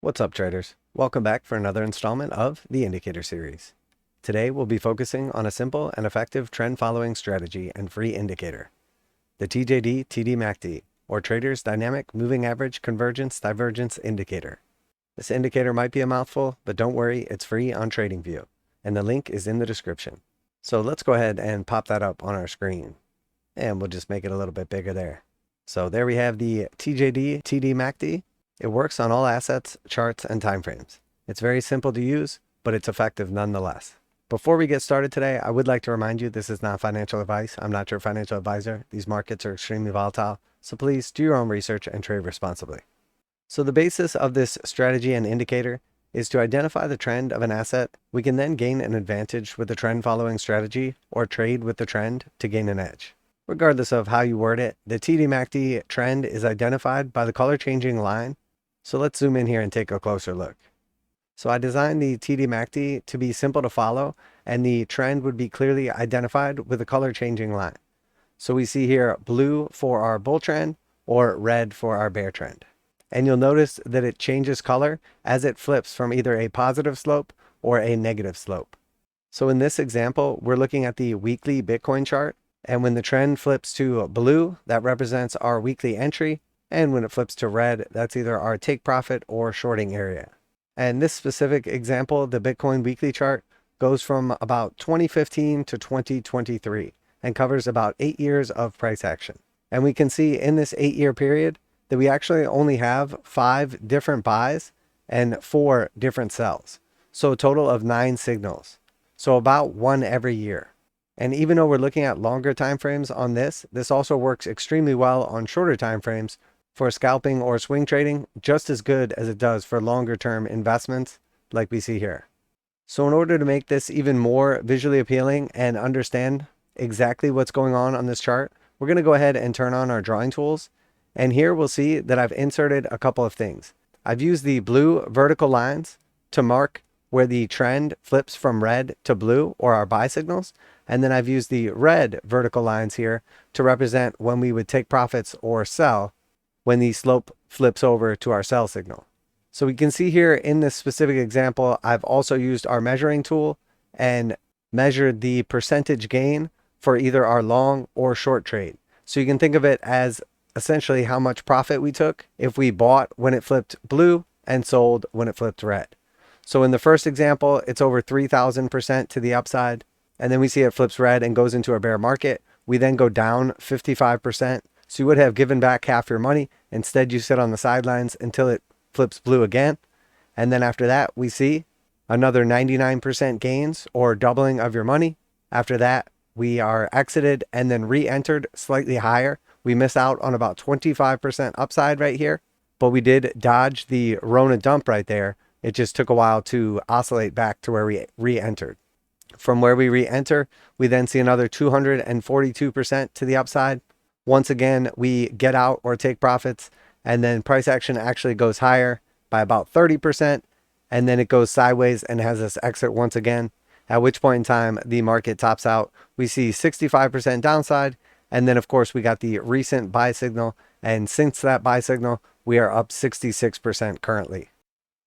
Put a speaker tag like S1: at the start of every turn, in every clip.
S1: What's up, traders? Welcome back for another installment of the Indicator series. Today we'll be focusing on a simple and effective trend following strategy and free indicator, the TJD TDMACD, or Trader's Dynamic Moving Average Convergence Divergence Indicator. This indicator might be a mouthful, but don't worry, it's free on TradingView, and the link is in the description. So let's go ahead and pop that up on our screen, and we'll just make it a little bit bigger there. So there we have the TJD TDMACD. It works on all assets, charts, and timeframes. It's very simple to use, but it's effective nonetheless. Before we get started today, I would like to remind you this is not financial advice. I'm not your financial advisor. These markets are extremely volatile, so please do your own research and trade responsibly. So the basis of this strategy and indicator is to identify the trend of an asset. We can then gain an advantage with the trend following strategy or trade with the trend to gain an edge. Regardless of how you word it, the TDMACD trend is identified by the color changing line. So let's zoom in here and take a closer look. So I designed the TDMACD to be simple to follow, and the trend would be clearly identified with a color changing line. So we see here blue for our bull trend or red for our bear trend. And you'll notice that it changes color as it flips from either a positive slope or a negative slope. So in this example, we're looking at the weekly Bitcoin chart, and when the trend flips to blue, that represents our weekly entry. And when it flips to red, that's either our take profit or shorting area. And this specific example, the Bitcoin weekly chart, goes from about 2015 to 2023 and covers about 8 years of price action. And we can see in this 8-year period that we actually only have 5 different buys and 4 different sells. So a total of 9 signals. So about 1 every year. And even though we're looking at longer time frames on this also works extremely well on shorter time frames for scalping or swing trading, just as good as it does for longer term investments like we see here. So in order to make this even more visually appealing and understand exactly what's going on this chart, we're going to go ahead and turn on our drawing tools. And here we'll see that I've inserted a couple of things. I've used the blue vertical lines to mark where the trend flips from red to blue, or our buy signals. And then I've used the red vertical lines here to represent when we would take profits or sell when the slope flips over to our sell signal. So we can see here in this specific example, I've also used our measuring tool and measured the percentage gain for either our long or short trade. So you can think of it as essentially how much profit we took if we bought when it flipped blue and sold when it flipped red. So in the first example, it's over 3,000% to the upside. And then we see it flips red and goes into a bear market. We then go down 55%. So you would have given back half your money. Instead, you sit on the sidelines until it flips blue again. And then after that, we see another 99% gains or doubling of your money. After that, we are exited and then re-entered slightly higher. We miss out on about 25% upside right here, but we did dodge the Rona dump right there. It just took a while to oscillate back to where we re-entered. From where we re-enter, we then see another 242% to the upside. Once again, we get out or take profits, and then price action actually goes higher by about 30%, and then it goes sideways and has us exit once again, at which point in time the market tops out. We see 65% downside, and then of course we got the recent buy signal, and since that buy signal, we are up 66% currently.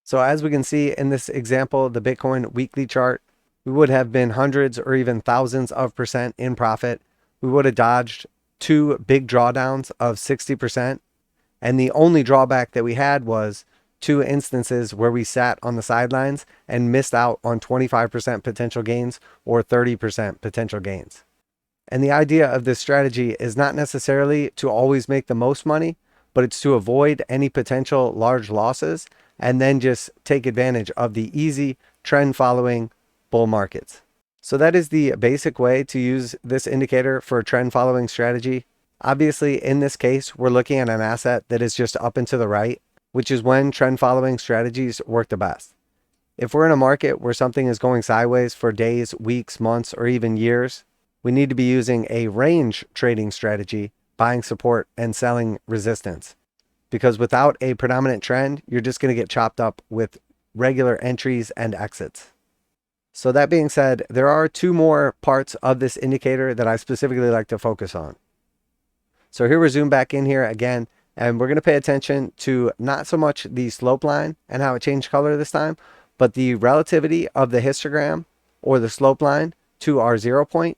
S1: So as we can see in this example, the Bitcoin weekly chart, we would have been hundreds or even thousands of percent in profit. We would have dodged 2 big drawdowns of 60%. And the only drawback that we had was 2 instances where we sat on the sidelines and missed out on 25% potential gains or 30% potential gains. And the idea of this strategy is not necessarily to always make the most money, but it's to avoid any potential large losses and then just take advantage of the easy trend following bull markets. So that is the basic way to use this indicator for a trend following strategy. Obviously, in this case, we're looking at an asset that is just up and to the right, which is when trend following strategies work the best. If we're in a market where something is going sideways for days, weeks, months, or even years, we need to be using a range trading strategy, buying support and selling resistance. Because without a predominant trend, you're just going to get chopped up with regular entries and exits. So that being said, there are 2 more parts of this indicator that I specifically like to focus on. So here we're zoomed back in here again, And we're going to pay attention to not so much the slope line and how it changed color this time, but the relativity of the histogram or the slope line to our 0 point.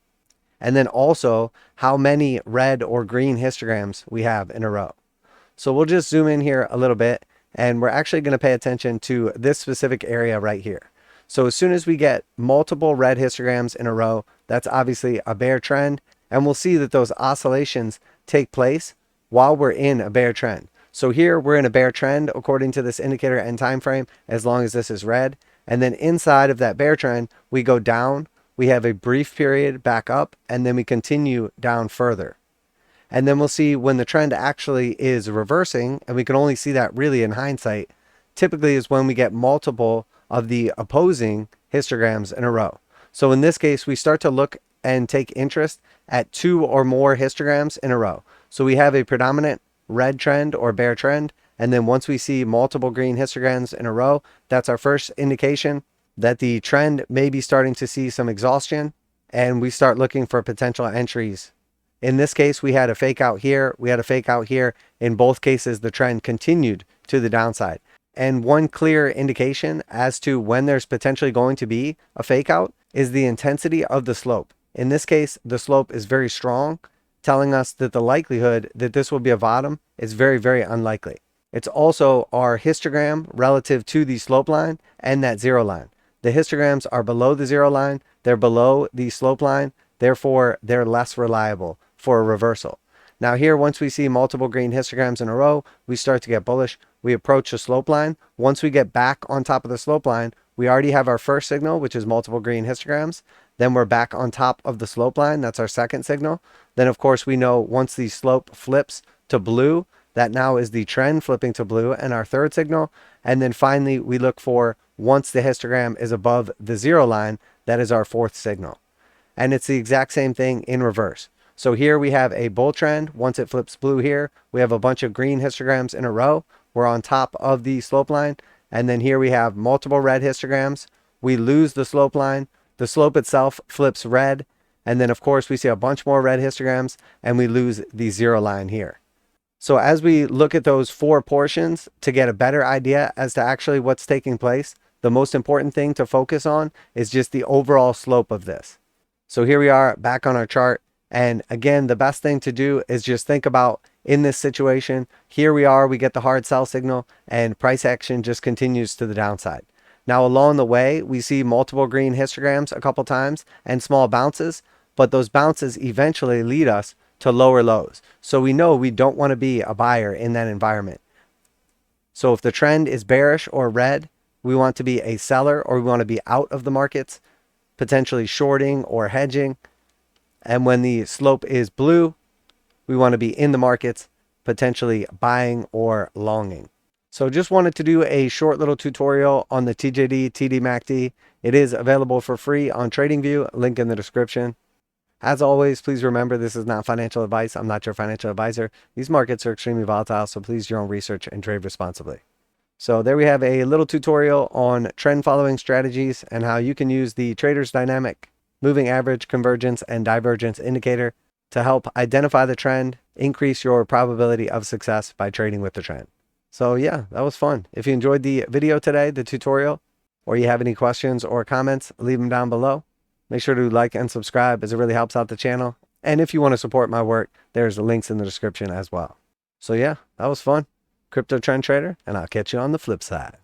S1: And then also how many red or green histograms we have in a row. So we'll just zoom in here a little bit, and we're actually going to pay attention to this specific area right here. So as soon as we get multiple red histograms in a row, that's obviously a bear trend, and we'll see that those oscillations take place while we're in a bear trend. So here we're in a bear trend according to this indicator and time frame, as long as this is red. And then inside of that bear trend, we go down, we have a brief period back up, and then we continue down further. And then we'll see when the trend actually is reversing, and we can only see that really in hindsight, typically is when we get multiple of the opposing histograms in a row. So in this case, we start to look and take interest at 2 or more histograms in a row. So we have a predominant red trend or bear trend, and then once we see multiple green histograms in a row, that's our first indication that the trend may be starting to see some exhaustion, and we start looking for potential entries. In this case, we had a fake out here, we had a fake out here. In both cases, the trend continued to the downside. And one clear indication as to when there's potentially going to be a fake out is the intensity of the slope. In this case, the slope is very strong, telling us that the likelihood that this will be a bottom is very, very unlikely. It's also our histogram relative to the slope line and that 0 line. The histograms are below the 0 line, they're below the slope line, therefore they're less reliable for a reversal. Now here, once we see multiple green histograms in a row, we start to get bullish. We approach the slope line. Once we get back on top of the slope line, we already have our first signal, which is multiple green histograms. Then we're back on top of the slope line. That's our second signal. Then of course we know once the slope flips to blue, that now is the trend flipping to blue, and our third signal. And then finally we look for, once the histogram is above the 0 line, that is our fourth signal. And it's the exact same thing in reverse. So here we have a bull trend. Once it flips blue here, we have a bunch of green histograms in a row. We're on top of the slope line. And then here we have multiple red histograms. We lose the slope line. The slope itself flips red. And then of course we see a bunch more red histograms, and we lose the 0 line here. So as we look at those 4 portions to get a better idea as to actually what's taking place, the most important thing to focus on is just the overall slope of this. So here we are back on our chart. And again, the best thing to do is just think about, in this situation, here we are, we get the hard sell signal, and price action just continues to the downside. Now along the way, we see multiple green histograms a couple times and small bounces, but those bounces eventually lead us to lower lows. So we know we don't want to be a buyer in that environment. So if the trend is bearish or red, we want to be a seller, or we want to be out of the markets, potentially shorting or hedging. And when the slope is blue, we want to be in the markets, potentially buying or longing. So just wanted to do a short little tutorial on the TJD TDMACD. It is available for free on TradingView, link in the description. As always, please remember, this is not financial advice. I'm not your financial advisor. These markets are extremely volatile, so please do your own research and trade responsibly. So there we have a little tutorial on trend following strategies and how you can use the Trader's Dynamic Moving Average, Convergence, and Divergence indicator to help identify the trend, increase your probability of success by trading with the trend. So yeah, that was fun. If you enjoyed the video today, the tutorial, or you have any questions or comments, leave them down below. Make sure to like and subscribe, as it really helps out the channel. And if you want to support my work, there's links in the description as well. So yeah, that was fun. Crypto Trend Trader, and I'll catch you on the flip side.